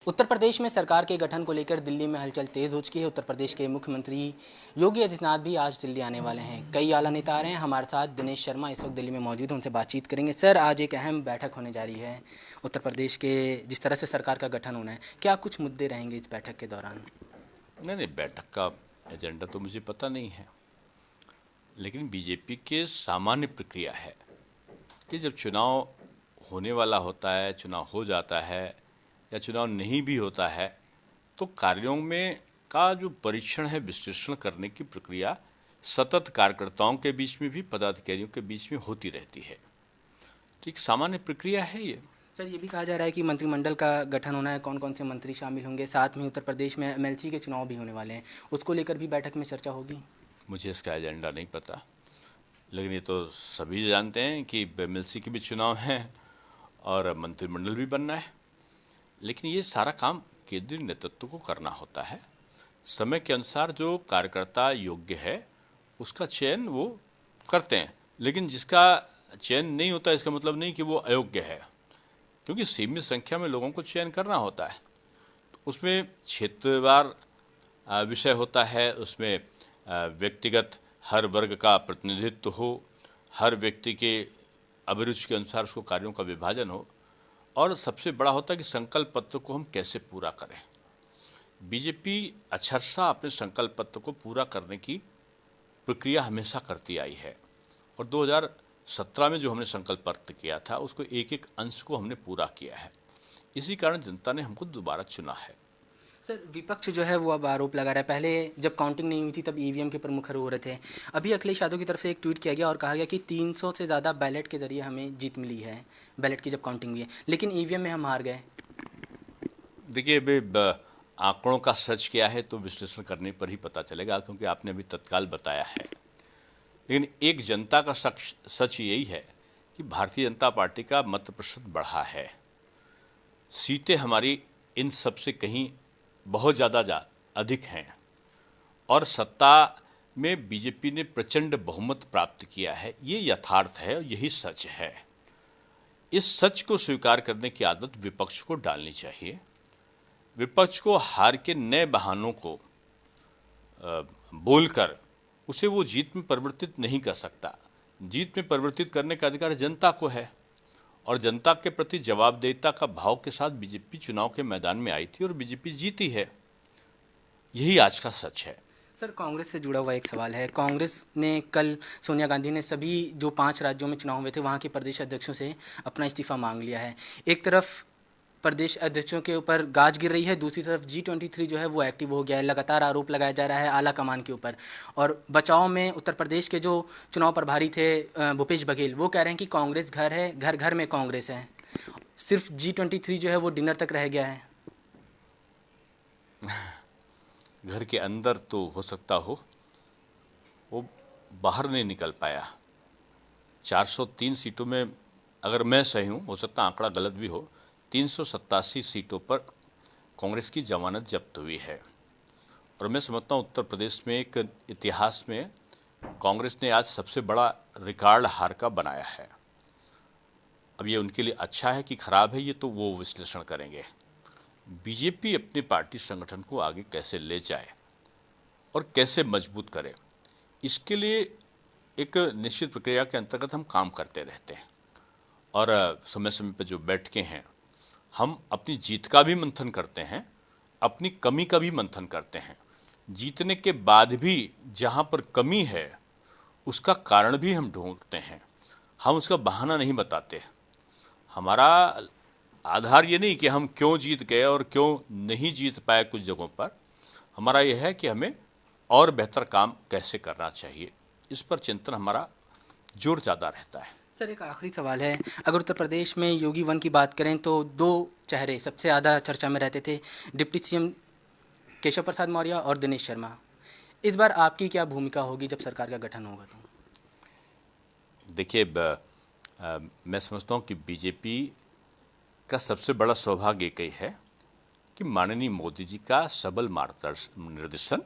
उत्तर प्रदेश में सरकार के गठन को लेकर दिल्ली में हलचल तेज हो चुकी है। उत्तर प्रदेश के मुख्यमंत्री योगी आदित्यनाथ भी आज दिल्ली आने वाले हैं। कई आला नेता आ रहे हैं। हमारे साथ दिनेश शर्मा इस वक्त दिल्ली में मौजूद हैं, उनसे बातचीत करेंगे। सर, आज एक अहम बैठक होने जा रही है उत्तर प्रदेश के, जिस तरह से सरकार का गठन होना है, क्या कुछ मुद्दे रहेंगे इस बैठक के दौरान? नहीं, बैठक का एजेंडा तो मुझे पता नहीं है, लेकिन बीजेपी के सामान्य प्रक्रिया है कि जब चुनाव होने वाला होता है, चुनाव हो जाता है या चुनाव नहीं भी होता है, तो कार्यों में का जो परीक्षण है, विश्लेषण करने की प्रक्रिया सतत कार्यकर्ताओं के बीच में भी, पदाधिकारियों के बीच में होती रहती है। तो एक सामान्य प्रक्रिया है ये। सर, ये भी कहा जा रहा है कि मंत्रिमंडल का गठन होना है, कौन कौन से मंत्री शामिल होंगे, साथ में उत्तर प्रदेश में एमएलसी के चुनाव भी होने वाले हैं, उसको लेकर भी बैठक में चर्चा होगी। मुझे इसका एजेंडा नहीं पता, लेकिन ये तो सभी जानते हैं कि एमएलसी के भी चुनाव हैं और मंत्रिमंडल भी बनना है। लेकिन ये सारा काम केंद्रीय नेतृत्व को करना होता है। समय के अनुसार जो कार्यकर्ता योग्य है उसका चयन वो करते हैं, लेकिन जिसका चयन नहीं होता इसका मतलब नहीं कि वो अयोग्य है, क्योंकि सीमित संख्या में लोगों को चयन करना होता है। तो उसमें क्षेत्रवार विषय होता है, उसमें व्यक्तिगत हर वर्ग का प्रतिनिधित्व हो, हर व्यक्ति के अभिरुचि के अनुसार उसको कार्यों का विभाजन हो, और सबसे बड़ा होता है कि संकल्प पत्र को हम कैसे पूरा करें। बीजेपी अक्षरशः अपने संकल्प पत्र को पूरा करने की प्रक्रिया हमेशा करती आई है, और 2017 में जो हमने संकल्प पत्र किया था उसको एक एक अंश को हमने पूरा किया है। इसी कारण जनता ने हमको दोबारा चुना है। सर, विपक्ष जो है वो अब आरोप लगा रहा है, पहले जब काउंटिंग नहीं हुई थी तब ईवीएम के प्रमुख हो रहे थे। अभी अखिलेश यादव की तरफ से एक ट्वीट किया गया और कहा गया कि 300 से ज़्यादा बैलेट के जरिए हमें जीत मिली है, बैलेट की जब काउंटिंग हुई है, लेकिन ईवीएम में हम हार गए। देखिए, अभी आंकड़ों का सच क्या है तो विश्लेषण करने पर ही पता चलेगा, क्योंकि आपने अभी तत्काल बताया है। लेकिन एक जनता का सच यही है कि भारतीय जनता पार्टी का मत प्रतिशत बढ़ा है। सीटें हमारी इन सब से कहीं बहुत ज़्यादा अधिक हैं, और सत्ता में बीजेपी ने प्रचंड बहुमत प्राप्त किया है। ये यथार्थ है और यही सच है। इस सच को स्वीकार करने की आदत विपक्ष को डालनी चाहिए। विपक्ष को हार के नए बहानों को बोलकर उसे वो जीत में परिवर्तित नहीं कर सकता। जीत में परिवर्तित करने का अधिकार जनता को है, और जनता के प्रति जवाबदेहिता का भाव के साथ बीजेपी चुनाव के मैदान में आई थी और बीजेपी जीती है। यही आज का सच है। सर, कांग्रेस से जुड़ा हुआ एक सवाल है। कांग्रेस ने कल, सोनिया गांधी ने सभी जो 5 राज्यों में चुनाव हुए थे वहाँ के प्रदेश अध्यक्षों से अपना इस्तीफा मांग लिया है। एक तरफ प्रदेश अध्यक्षों के ऊपर गाज गिर रही है, दूसरी तरफ G23 जो है वो एक्टिव हो गया है। लगातार आरोप लगाया जा रहा है आला कमान के ऊपर। और बचाव में उत्तर प्रदेश के जो चुनाव प्रभारी थे भूपेश बघेल, वो कह रहे हैं कि कांग्रेस घर है, घर घर में कांग्रेस है, सिर्फ G23 जो है वो डिनर तक रह गया है। घर के अंदर तो हो सकता हो, वो बाहर नहीं निकल पाया। 403 सीटों में, अगर मैं सही हूँ, हो सकता आंकड़ा गलत भी हो, 387 सीटों पर कांग्रेस की जमानत जब्त हुई है। और मैं समझता हूँ उत्तर प्रदेश में एक इतिहास में कांग्रेस ने आज सबसे बड़ा रिकॉर्ड हार का बनाया है। अब ये उनके लिए अच्छा है कि खराब है, ये तो वो विश्लेषण करेंगे। बीजेपी अपनी पार्टी संगठन को आगे कैसे ले जाए और कैसे मजबूत करे, इसके लिए एक निश्चित प्रक्रिया के अंतर्गत हम काम करते रहते हैं, और समय समय पर जो बैठकें हैं, हम अपनी जीत का भी मंथन करते हैं, अपनी कमी का भी मंथन करते हैं। जीतने के बाद भी जहाँ पर कमी है उसका कारण भी हम ढूंढते हैं, हम उसका बहाना नहीं बताते। हमारा आधार ये नहीं कि हम क्यों जीत गए और क्यों नहीं जीत पाए कुछ जगहों पर। हमारा यह है कि हमें और बेहतर काम कैसे करना चाहिए, इस पर चिंतन हमारा जोर ज़्यादा रहता है। सर, एक आखिरी सवाल है। अगर उत्तर प्रदेश में योगी वन की बात करें तो 2 चेहरे सबसे ज़्यादा चर्चा में रहते थे, डिप्टी सीएम केशव प्रसाद मौर्य और दिनेश शर्मा। इस बार आपकी क्या भूमिका होगी जब सरकार का गठन होगा? तो देखिए, मैं समझता हूँ कि बीजेपी का सबसे बड़ा सौभाग्य एक ही है कि माननीय मोदी जी का सबल मार्गदर्शन, निर्देशन,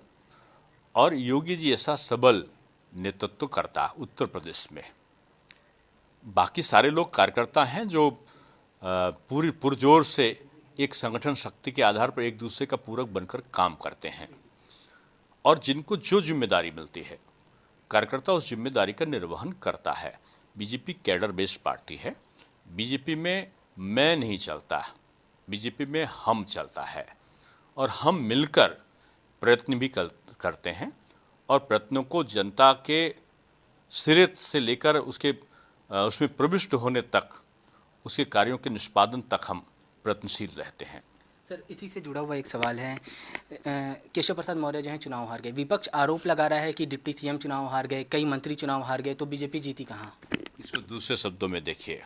और योगी जी ऐसा सबल नेतृत्व करता उत्तर प्रदेश में। बाकी सारे लोग कार्यकर्ता हैं जो पूरी पुरजोर से एक संगठन शक्ति के आधार पर एक दूसरे का पूरक बनकर काम करते हैं और जिनको जो जिम्मेदारी मिलती है कार्यकर्ता उस जिम्मेदारी का निर्वहन करता है। बीजेपी कैडर बेस्ड पार्टी है। बीजेपी में मैं नहीं चलता, बीजेपी में हम चलता है और हम मिलकर प्रयत्न भी करते हैं और प्रयत्नों को जनता के सिरे से लेकर उसमें प्रविष्ट होने तक, उसके कार्यों के निष्पादन तक हम प्रयत्नशील रहते हैं। सर, इसी से जुड़ा हुआ एक सवाल है। केशव प्रसाद मौर्य जो हैं चुनाव हार गए, विपक्ष आरोप लगा रहा है कि डिप्टी सीएम चुनाव हार गए, कई मंत्री चुनाव हार गए, तो बीजेपी जीती कहाँ? इसको दूसरे शब्दों में देखिए,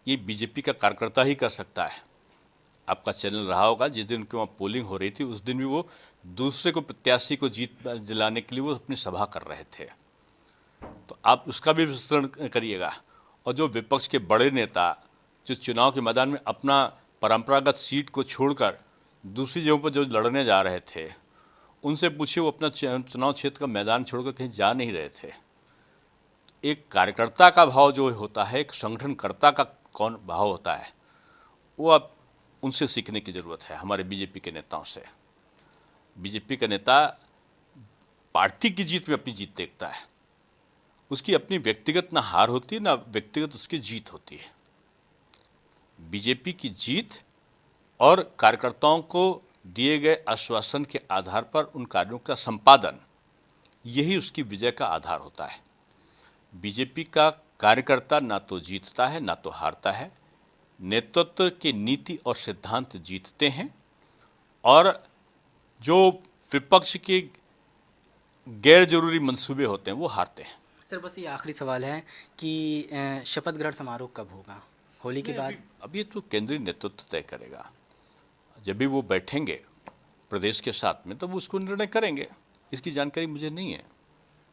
ये बीजेपी का कार्यकर्ता ही कर सकता है। आपका चैनल रहा होगा, जिस दिन उनके वहाँ पोलिंग हो रही थी उस दिन भी वो दूसरे को प्रत्याशी को जीत दिलाने के लिए वो अपनी सभा कर रहे थे, तो आप उसका भी विश्लेषण करिएगा। और जो विपक्ष के बड़े नेता जो चुनाव के मैदान में अपना परंपरागत सीट को छोड़कर दूसरी जगहों पर जो लड़ने जा रहे थे, उनसे पूछिए, वो अपना चुनाव क्षेत्र का मैदान छोड़कर कहीं जा नहीं रहे थे। एक कार्यकर्ता का भाव जो होता है, एक संगठनकर्ता का कौन भाव होता है, वो आप उनसे सीखने की ज़रूरत है, हमारे बीजेपी के नेताओं से। बीजेपी का नेता पार्टी की जीत में अपनी जीत देखता है, उसकी अपनी व्यक्तिगत ना हार होती है ना व्यक्तिगत उसकी जीत होती है। बीजेपी की जीत और कार्यकर्ताओं को दिए गए आश्वासन के आधार पर उन कार्यों का संपादन, यही उसकी विजय का आधार होता है। बीजेपी का कार्यकर्ता ना तो जीतता है ना तो हारता है, नेतृत्व की नीति और सिद्धांत जीतते हैं और जो विपक्ष के गैर जरूरी मंसूबे होते हैं वो हारते हैं। सर, बस ये आखिरी सवाल है कि शपथ ग्रहण समारोह कब होगा? होली के बाद? अब ये तो केंद्रीय नेतृत्व तय करेगा, जब भी वो बैठेंगे प्रदेश के साथ में तब वो उसको निर्णय करेंगे, इसकी जानकारी मुझे नहीं है।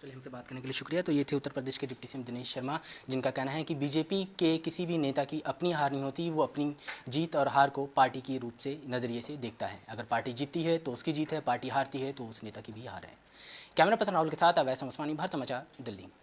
चलिए, हमसे बात करने के लिए शुक्रिया। तो ये थे उत्तर प्रदेश के डिप्टी सीएम दिनेश शर्मा, जिनका कहना है कि बीजेपी के किसी भी नेता की अपनी हार नहीं होती, वो अपनी जीत और हार को पार्टी के रूप से नज़रिए से देखता है। अगर पार्टी जीतती है तो उसकी जीत है, पार्टी हारती है तो उस नेता की भी हार है। कैमरा पर्सन राहुल के साथ अवैस उस्मानी, भारत समाचार, दिल्ली।